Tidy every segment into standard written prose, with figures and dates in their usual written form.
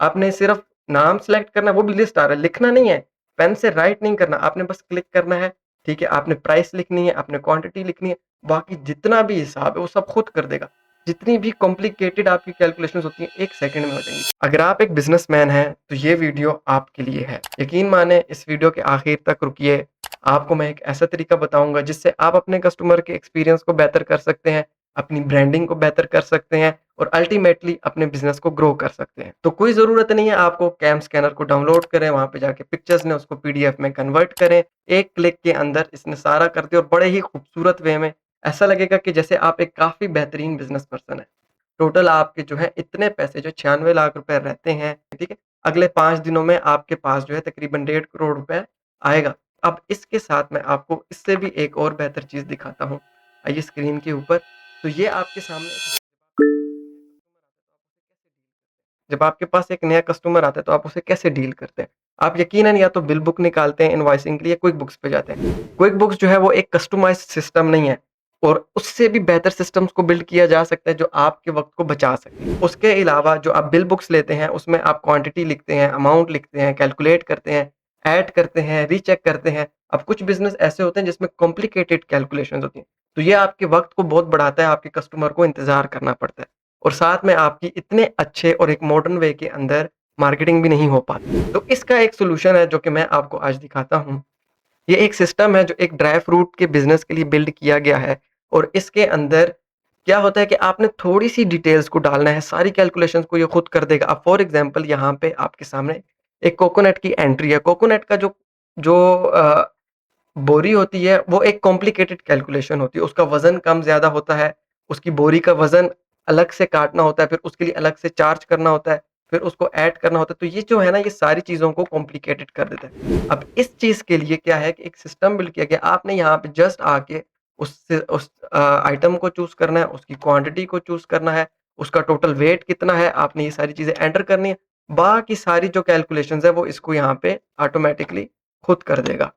आपने सिर्फ़ नाम सेलेक्ट करना है, वो भी लिस्ट आ रहा है, लिखना नहीं है, पेन से राइट नहीं करना, आपने बस क्लिक करना है, ठीक है? आपने प्राइस लिखनी है, आपने क्वांटिटी लिखनी है, बाकी जितना भी हिसाब है वो सब खुद कर देगा। जितनी भी कॉम्प्लिकेटेड आपकी कैलकुलेशंस होती हैं, 1 सेकंड में हो जाएँगी। अगर आप एक बिज़नेसमैन हैं, तो ये वीडियो आपके लिए है। यकीन मानें इस वीडियो के आखिर तक रुकिए, आपको मैं एक ऐसा तरीका बताऊँगा जिससे आप अपने कस्टमर के एक्सपीरियंस को बेहतर कर सकते हैं, अपनी ब्रांडिंग को बेहतर कर सकते हैं और अल्टीमेटली अपने बिज़नेस को ग्रो कर सकते हैं। तो कोई ज़रूरत नहीं है आपको कैम स्कैनर को डाउनलोड करें, वहाँ पे जाके पिक्चर्स लें, उसको पीडीएफ में कन्वर्ट करें। एक क्लिक के अंदर इसने सारा कर दिया और बड़े ही खूबसूरत वे में ऐसा लगेगा कि जैसे आप एक काफ़ी बेहतरीन बिज़नेस पर्सन हैं। टोटल आपके जो है इतने पैसे जो 96 लाख रुपए रहते हैं, ठीक है? अगले 5 दिनों में आपके पास जो है तकरीबन 1.5 करोड़ रुपए आएगा। अब इसके साथ मैं आपको इससे भी एक और बेहतर चीज़ दिखाता हूँ। आइए स्क्रीन के ऊपर, तो ये आपके सामने जब आपके पास एक नया कस्टमर आता है तो आप उसे कैसे डील करते हैं? आप यकीनन या तो बिल बुक निकालते हैं इनवॉइसिंग के लिए, क्विक बुक्स पे जाते हैं। क्विक बुक्स जो है वो एक कस्टमाइज़्ड सिस्टम नहीं है और उससे भी बेहतर सिस्टम्स को बिल्ड किया जा सकता है जो आपके वक़्त को बचा सके। उसके अलावा जो आप बिल बुक्स लेते हैं उसमें आप क्वांटिटी लिखते हैं, अमाउंट लिखते हैं, कैलकुलेट करते हैं, ऐड करते हैं, रीचेक करते हैं। अब कुछ बिज़नेस ऐसे होते हैं जिसमें कॉम्प्लिकेटेड कैलकुलेशंस होती हैं। तो ये आपके वक़्त को बहुत बढ़ाता है, आपके कस्टमर को इंतज़ार करना पड़ता है। और साथ में आपकी इतने अच्छे और एक मॉडर्न वे के अंदर मार्केटिंग भी नहीं हो पाती। तो इसका एक सॉल्यूशन है जो कि मैं आपको आज दिखाता हूँ। ये एक सिस्टम है जो एक ड्राई फ्रूट के बिज़नेस के लिए बिल्ड किया गया है और इसके अंदर क्या होता है कि आपने थोड़ी-सी डिटेल्स को डालना है, सारी कैलकुलेशंस को ये खुद कर देगा। अब फॉर एग्ज़ाम्पल यहाँ पे आपके सामने एक कोकोनट की एंट्री है। कोकोनट का जो जो बोरी होती है, वो एक कॉम्प्लिकेटेड कैलकुलेशन होती है। उसका वज़न कम-ज़्यादा होता है, उसकी बोरी का वज़न अलग से काटना होता है, फिर उसके लिए अलग से चार्ज करना होता है, फिर उसको ऐड करना होता है। तो ये जो है ना, ये सारी चीज़ों को कॉम्प्लिकेटेड कर देता है। अब इस चीज़ के लिए क्या है कि एक सिस्टम बिल्ड किया गया। आपने यहाँ पे जस्ट आके उस आइटम को चूज़ करना है, उसकी क्वांटिटी को चूज़ करना है, उसका टोटल वेट कितना है, आपने ये सारी चीज़ें एंटर करनी है। बाकी सारी जो कैलकुलेशंस है, वो इसको यहाँ पे ऑटोमैटिकली खुद कर देगा।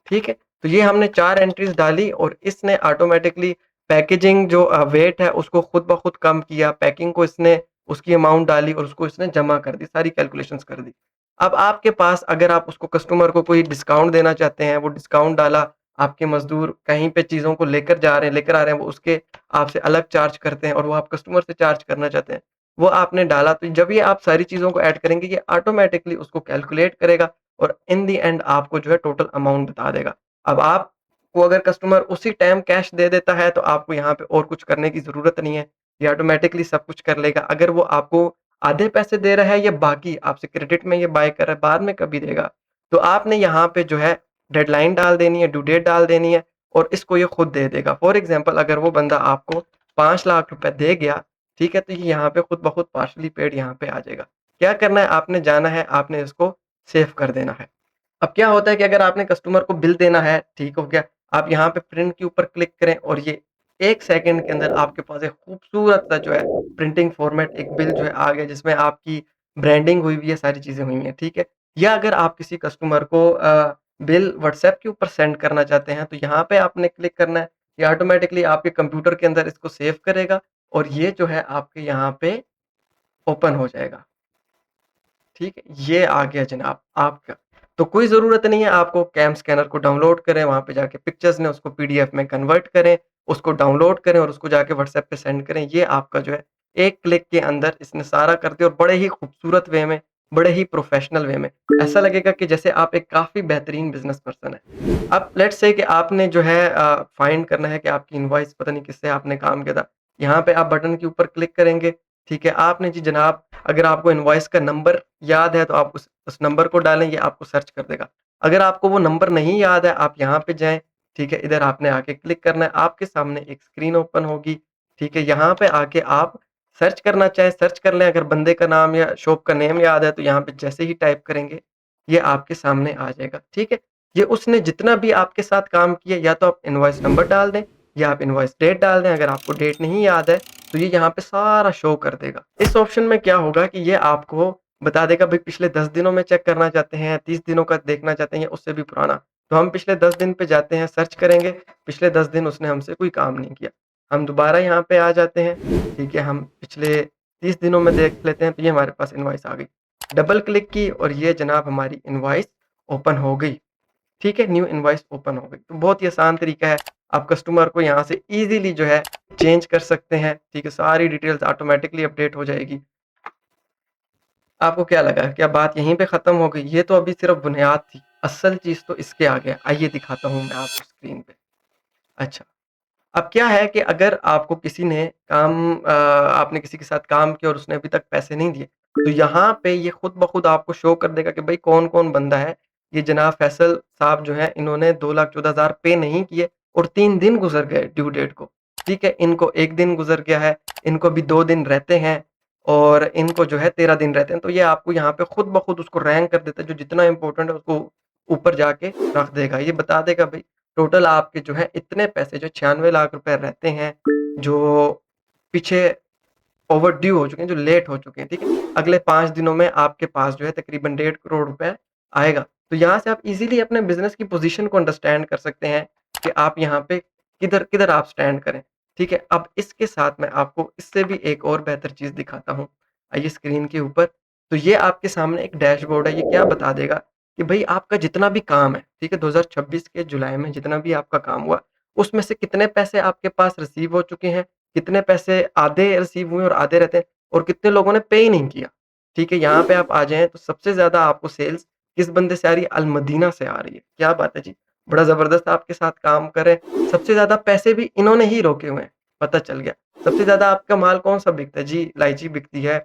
ठीक है? तो ये हमने 4 एंट्रीज़ डाली और इसने ऑटोमैटिकली पैकेजिंग जो वेट है उसको खुद ब खुद कम किया, पैकिंग को इसने उसकी अमाउंट डाली और उसको इसने जमा कर दी, सारी कैलकुलेशंस कर दी। अब आपके पास अगर आप उसको कस्टमर को कोई डिस्काउंट देना चाहते हैं, वो डिस्काउंट डाला, आपके मज़दूर कहीं पे चीज़ों को लेकर आ रहे हैं, वो उसके आपसे अलग चार्ज करते हैं और वो आप कस्टमर से चार्ज करना चाहते हैं, वो आपने डाला। तो जब ये आप सारी चीज़ों को ऐड करेंगे, ये ऑटोमैटिकली उसको कैलकुलेट करेगा और इन द एंड आपको जो है टोटल अमाउंट बता देगा। अब आपको अगर कस्टमर उसी टाइम कैश दे देता है तो आपको यहाँ पे और कुछ करने की ज़रूरत नहीं है। ये ऑटोमैटिकली सब कुछ कर लेगा। अगर वो आपको आधे पैसे दे रहा है या बाकी आपसे क्रेडिट में ये बाय कर रहा है, बाद में कभी देगा, तो आपने यहाँ पे जो है डेडलाइन डाल देनी है, ड्यू डेट डाल देनी है और इसको ये खुद दे देगा। फॉर एग्ज़ाम्पल अगर वो बंदा आपको 5 लाख रुपए दे गया, ठीक है? तो ये यहाँ पे खुद ब खुद पार्शियली पेड यहाँ पे आ जाएगा। क्या करना है, आपने जाना है, आपने इसको सेव कर देना है। अब क्या होता है कि अगर आपने कस्टमर को बिल देना है, ठीक हो गया। आप यहाँ पे प्रिंट के ऊपर क्लिक करें और ये 1 सेकंड के अंदर आपके पास एक खूबसूरत सा जो है प्रिंटिंग फॉर्मेट एक बिल जो है आ गया जिसमें आपकी ब्रांडिंग हुई हुई है, सारी चीज़ें हुई हैं, ठीक है? या अगर आप किसी कस्टमर को बिल व्हाट्सएप के ऊपर सेंड करना चाहते हैं, तो यहाँ पे आपने क्लिक करना है। ये ऑटोमैटिकली आपके कंप्यूटर के अंदर इसको सेव करेगा और ये जो है आपके यहाँ पे ओपन हो जाएगा। ठीक है? ये आ गया जनाब आपका। तो कोई ज़रूरत नहीं है आपको कैम स्कैनर को डाउनलोड करें, वहाँ पे जाके पिक्चर्स लें, उसको पीडीएफ में कन्वर्ट करें, उसको डाउनलोड करें और उसको जाके व्हाट्सएप पे सेंड करें। ये आपका जो है एक क्लिक के अंदर इसने सारा कर दिया और बड़े ही खूबसूरत वे में, बड़े ही प्रोफ़ेशनल वे में। ऐसा लगेगा कि जैसे आप एक काफ़ी बेहतरीन बिज़नेस पर्सन हैं। अब लेट्स से कि आपने जो है फाइंड करना है कि आपकी इनवॉइस पता नहीं किससे आपने काम किया था। यहाँ पे आप बटन के ऊपर क्लिक करेंगे, ठीक है? आपने जी जनाब अगर आपको इनवॉइस का नंबर याद है तो आप उस नंबर को डालें, ये आपको सर्च कर देगा। अगर आपको वो नंबर नहीं याद है, आप यहाँ पे जाएँ, ठीक है? इधर आपने आके क्लिक करना है, आपके सामने एक स्क्रीन ओपन होगी, ठीक है? यहाँ पे आके आप सर्च करना चाहें, सर्च कर लें, अगर बंदे का नाम या शॉप का नेम याद है, तो यहाँ पे जैसे ही टाइप करेंगे, ये आपके सामने आ जाएगा, ठीक है? ये उसने जितना भी आपके साथ काम किया, या तो आप इनवॉइस नंबर डाल दें या आप इनवॉइस डेट डाल दें, अगर आपको डेट नहीं याद है, तो ये यहाँ पे सारा शो कर देगा। इस ऑप्शन में क्या होगा कि ये आपको बता देगा भई पिछले 10 दिनों में चेक करना चाहते हैं, 30 दिनों का देखना चाहते हैं या उससे भी पुराना। तो हम पिछले 10 दिन पे जाते हैं, सर्च करेंगे, पिछले 10 दिन उसने हमसे कोई काम नहीं किया। हम दोबारा यहाँ पे आ जाते हैं, ठीक है? हम पिछले 30 दिनों में देख लेते हैं, तो ये हमारे पास इनवॉइस आ गई। डबल क्लिक की और ये जनाब हमारी इनवॉइस ओपन हो गई। ठीक है, न्यू इनवॉइस ओपन हो गई। तो बहुत ही आसान तरीका है, आप कस्टमर को यहाँ से ईज़िली जो है चेंज कर सकते हैं, ठीक है? सारी डिटेल्स ऑटोमैटिकली अपडेट हो जाएगी। आपको क्या लगा? क्या बात यहीं पे ख़त्म हो गई? ये तो अभी सिर्फ़ बुनियाद थी, असल चीज़ तो इसके आगे है। आइए दिखाता हूँ मैं आपको स्क्रीन पे। अच्छा, अब क्या है कि अगर आपको किसी ने आपने किसी के साथ काम किया और उसने अभी तक पैसे नहीं दिए, तो यहाँ पे ये खुद ब खुद आपको शो कर देगा कि भाई कौन-कौन बंदा है। ये जनाब फैसल साहब जो हैं इन्होंने 2,14,000 पे नहीं किए और 3 दिन गुज़र गए ड्यू डेट को। ठीक है, इनको 1 दिन गुज़र गया है, इनको अभी 2 दिन रहते हैं और इनको जो है 13 दिन रहते हैं। तो ये आपको यहाँ पे खुद ब खुद उसको रैंक कर देता है, जो जितना इम्पोर्टेंट है उसको ऊपर जाके रख देगा। ये बता देगा भई टोटल आपके जो है इतने पैसे जो 96 लाख रुपए रहते हैं, जो पीछे ओवरड्यू हो चुके हैं, जो लेट हो चुके हैं, ठीक है? अगले 5 दिनों में आपके पास जो है तकरीबन 1.5 करोड़ रुपए आएगा। तो यहाँ से आप इज़िली अपने बिज़नेस की पोज़ीशन को अंडरस्टैंड कर सकते हैं कि आप यहाँ पे किधर-किधर आप स्टैंड करें, ठीक है? अब इसके साथ मैं आपको इससे भी एक और बेहतर चीज़ दिखाता हूँ। आइए स्क्रीन के ऊपर, तो ये आपके सामने एक डैशबोर्ड है, ये क्या बता देगा कि भई आपका जितना भी काम है, ठीक है? 2026 के जुलाई में जितना भी आपका काम हुआ, उसमें से कितने पैसे आपके पास रिसीव हो चुके हैं, कितने पैसे आधे रिसीव हुए और आधे रहते हैं और कितने लोगों ने पे ही नहीं किया। ठीक है, यहाँ पे आप आ जाएँ तो सबसे ज़्यादा आपको सेल्स किस बंदे से आ रही है? अल-मदीना से आ रही है। क्या बात है जी! बड़ा ज़बरदस्त आपके साथ काम कर रहे हैं। सबसे ज़्यादा पैसे भी इन्होंने ही रोके हुए हैं, पता चल गया। सबसे ज़्यादा आपका माल कौन-सा बिकता है? जी, इलायची बिकती है,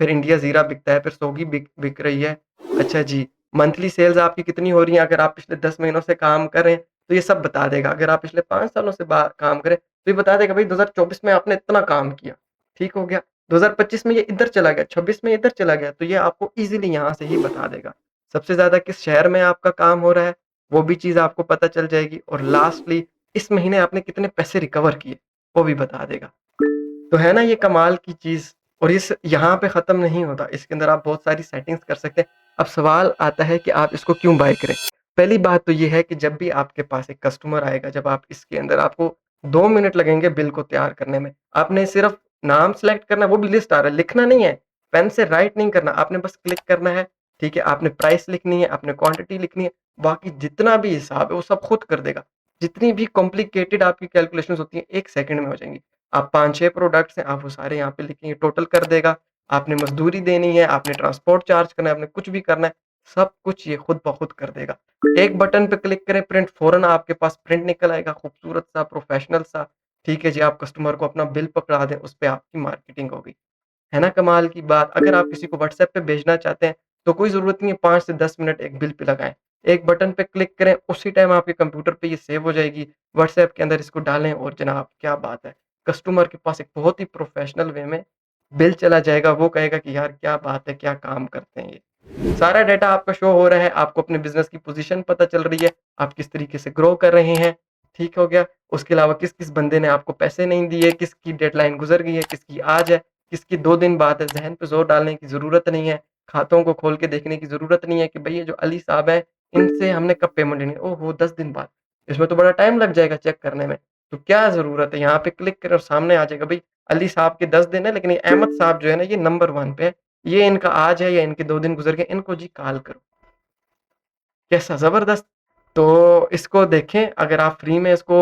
फिर इंडिया ज़ीरा बिकता है, फिर सोगी बिक बिक रही है। अच्छा जी, मंथली सेल्स आपकी कितनी हो रही है? अगर आप पिछले 10 महीनों से काम कर रहे हैं, तो ये सब बता देगा। अगर आप पिछले 5 सालों से बा काम करें, तो ये बता देगा भई 2024 में आपने इतना काम किया, ठीक हो गया। 2025 में ये इधर चला गया, 26 में इधर चला गया, तो ये आपको ईज़िली यहाँ से ही बता देगा। सबसे ज़्यादा किस शहर में आपका काम हो रहा है, वो भी चीज़ आपको पता चल जाएगी और लास्टली इस महीने आपने कितने पैसे रिकवर किए, वो भी बता देगा। तो है ना ये कमाल की चीज़ और इस यहाँ पे ख़त्म नहीं होता, इसके अंदर आप बहुत सारी सेटिंग्स कर सकते हैं। अब सवाल आता है कि आप इसको क्यों बाय करें? पहली बात तो ये है कि जब भी आपके पास एक कस्टमर आएगा, जब आप इसके अंदर आपको 2 मिनट लगेंगे बिल को तैयार करने में। आपने सिर्फ़ नाम सेलेक्ट करना है, वो भी लिस्ट आ रहा है, लिखना नहीं है, पेन से राइट नहीं करना, आपने बस क्लिक करना है, ठीक है? आपने प्राइस लिखनी है, आपने क्वांटिटी लिखनी है, बाकी जितना भी हिसाब है वो सब खुद कर देगा। जितनी भी कॉम्प्लिकेटेड आपकी कैलकुलेशंस होती हैं, 1 सेकंड में हो जाएँगी। आप 5-6 प्रोडक्ट्स हैं, आप वो सारे यहाँ पे लिखेंगे, टोटल कर देगा। आपने मज़दूरी देनी है, आपने ट्रांसपोर्ट चार्ज करना है, आपने कुछ भी करना है, सब कुछ ये खुद ब खुद कर देगा। एक बटन पे क्लिक करें, प्रिंट फ़ौरन आपके पास प्रिंट निकल आएगा, खूबसूरत सा, प्रोफ़ेशनल सा। ठीक है जी, आप कस्टमर को अपना बिल पकड़ा दें, उस पे आपकी मार्केटिंग हो गई। है ना कमाल की बात? अगर आप किसी को व्हाट्सएप पे भेजना चाहते हैं, तो कोई ज़रूरत नहीं है 5 से 10 मिनट एक बिल पे लगाएँ। एक बटन पे क्लिक करें, उसी टाइम आपके कंप्यूटर पे ये सेव हो जाएगी। व्हाट्सएप के अंदर इसको डालें और जनाब क्या बात है! कस्टमर के पास एक बहुत ही प्रोफ़ेशनल वे में बिल चला जाएगा, वो कहेगा कि यार क्या बात है, क्या काम करते हैं ये। सारा डाटा आपका शो हो रहा है, आपको अपने बिज़नेस की पोज़ीशन पता चल रही है, आप किस तरीके से ग्रो कर रहे हैं, ठीक हो गया? उसके अलावा किस-किस बंदे ने आपको पैसे नहीं दिए, किसकी डेडलाइन गुज़र गई है, किसकी आज है, किसकी 2 दिन बाद है। ज़हन पे ज़ोर डालने की ज़रूरत नहीं है, खातों को खोल के देखने की ज़रूरत नहीं है कि भई ये जो अली साहब हैं, इनसे हमने कब पेमेंट लेनी है? ओहो! 10 दिन बाद, इसमें तो बड़ा टाइम लग जाएगा चेक करने में। तो क्या ज़रूरत है, यहाँ पे क्लिक करें और सामने आ जाएगा भई अली साहब के 10 दिन है, लेकिन ये अहमद साहब जो है ना, ये नंबर 1 पे है। ये इनका आज है या इनके 2 दिन गुज़र गए, इनको जी कॉल करो। कैसा ज़बरदस्त! तो इसको देखें, अगर आप फ्री में इसको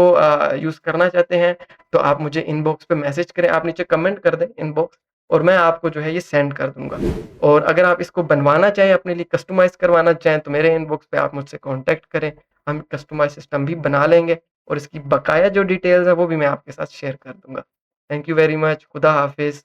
यूज़ करना चाहते हैं, तो आप मुझे इनबॉक्स पे मैसेज करें, आप नीचे कमेंट कर दें इनबॉक्स और मैं आपको जो है ये सेंड कर दूँगा। और अगर आप इसको बनवाना चाहें, अपने लिए कस्टमाइज़ करवाना चाहें, तो मेरे इनबॉक्स पे आप मुझसे कॉन्टैक्ट करें। हम कस्टमाइज़ सिस्टम भी बना लेंगे और इसकी बकाया जो डिटेल्स है, वो भी मैं आपके साथ शेयर कर दूँगा। Thank you very much. खुदा हाफ़िज़।